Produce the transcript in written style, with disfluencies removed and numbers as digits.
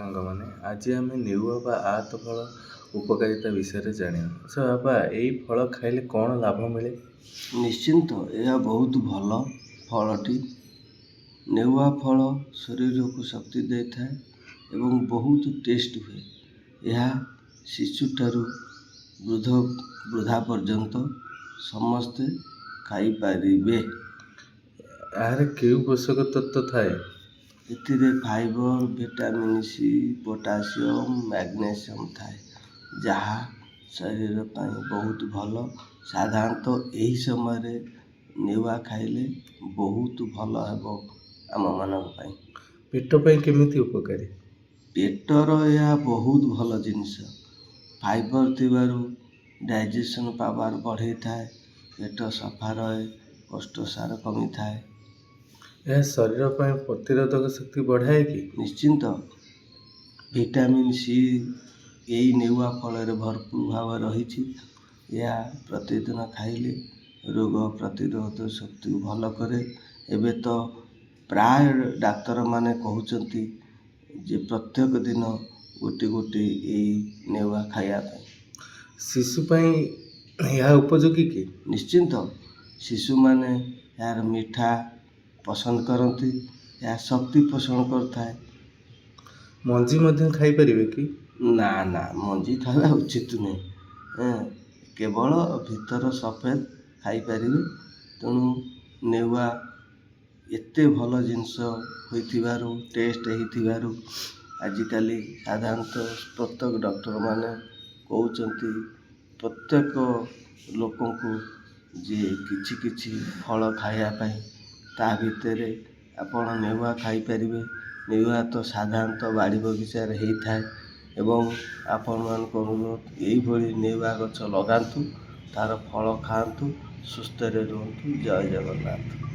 ସାଙ୍ଗମାନେ ଆଜି ଆମେ ନେଉଆ ବା ଆତ ଫଳ ଉପକାରିତା ବିଷୟରେ ଜାଣିବା। ଆଚ୍ଛା ବାବା, ଏଇ ଫଳ ଖାଇଲେ କ'ଣ ଲାଭ ମିଳେ? ନିଶ୍ଚିନ୍ତ ଏହା ବହୁତ ଭଲ ଫଳଟି। ନେଉଆ ଫଳ ଶରୀରକୁ ଶକ୍ତି ଦେଇଥାଏ ଏବଂ ବହୁତ ଟେଷ୍ଟ ହୁଏ। ଏହା ଶିଶୁଠାରୁ ବୃଦ୍ଧା ପର୍ଯ୍ୟନ୍ତ ସମସ୍ତେ ଖାଇପାରିବେ। ଏହାର କେଉଁ ପୋଷକ ତତ୍ତ୍ୱ ଥାଏ? ଏଥିରେ fibre, vitamin C, potassium, magnesium ଥାଏ, ଯାହା ଶରୀର ପାଇଁ ବହୁତ ଭଲ। ସାଧାରଣତଃ ଏହି ସମୟରେ ନେଉଆ ଖାଇଲେ ବହୁତ ଭଲ ହେବ ଆମମାନଙ୍କ ପାଇଁ। ପେଟ ପାଇଁ କେମିତି ଉପକାରୀ? ପେଟର ଏହା ବହୁତ ଭଲ ଜିନିଷ। ଫାଇବର ଥିବାରୁ ଡାଇଜେସନ୍ ପାୱାର ବଢ଼େଇଥାଏ, ପେଟ ସଫା ରହେ, କୋଷ୍ଠସାର କମିଥାଏ। ଏହା ଶରୀର ପାଇଁ ପ୍ରତିରୋଧକ ଶକ୍ତି ବଢ଼ାଏ କି? ନିଶ୍ଚିନ୍ତ। ଭିଟାମିନ୍ ସି ଏହି ନେଉଆ ଫଳରେ ଭରପୁର ଭାବରେ ରହିଛି। ଏହା ପ୍ରତିଦିନ ଖାଇଲେ ରୋଗ ପ୍ରତିରୋଧ ଶକ୍ତିକୁ ଭଲ କରେ। ଏବେ ତ ପ୍ରାୟ ଡାକ୍ତରମାନେ କହୁଛନ୍ତି ଯେ ପ୍ରତ୍ୟେକ ଦିନ ଗୋଟି ଏଇ ନେଉଆ ଖାଇବା ପାଇଁ। ଶିଶୁ ପାଇଁ ଏହା ଉପଯୋଗୀ କି? ନିଶ୍ଚିନ୍ତ। ଶିଶୁମାନେ ଏହାର ମିଠା ପସନ୍ଦ କରନ୍ତି। ଏହା ଶକ୍ତି ପୋଷଣ କରିଥାଏ। ମଞ୍ଜି ମଧ୍ୟ ଖାଇପାରିବେ କି? ନା, ମଞ୍ଜି ଖାଇବା ଉଚିତ ନୁହେଁ। କେବଳ ଭିତର ସଫେଦ ଖାଇପାରିବେ। ତେଣୁ ନେଉଆ ଏତେ ଭଲ ଜିନିଷ ହୋଇଥିବାରୁ, ଟେଷ୍ଟ ହେଇଥିବାରୁ ଆଜିକାଲି ସାଧାରଣତଃ ପ୍ରତ୍ୟେକ ଡକ୍ଟରମାନେ କହୁଛନ୍ତି ପ୍ରତ୍ୟେକ ଲୋକଙ୍କୁ ଯେ କିଛି ଫଳ ଖାଇବା ପାଇଁ। ତା ଭିତରେ ଆପଣ ନେଉଆ ଖାଇପାରିବେ। ନେଉଆ ତ ସାଧାରଣତଃ ବାଡ଼ି ବଗିଚାରେ ହେଇଥାଏ ଏବଂ ଆପଣମାନଙ୍କୁ ଅନୁରୋଧ ଏଇଭଳି ନେଉଆ ଗଛ ଲଗାନ୍ତୁ, ତା'ର ଫଳ ଖାଆନ୍ତୁ, ସୁସ୍ଥରେ ରୁହନ୍ତୁ। ଜୟ ଜଗନ୍ନାଥ।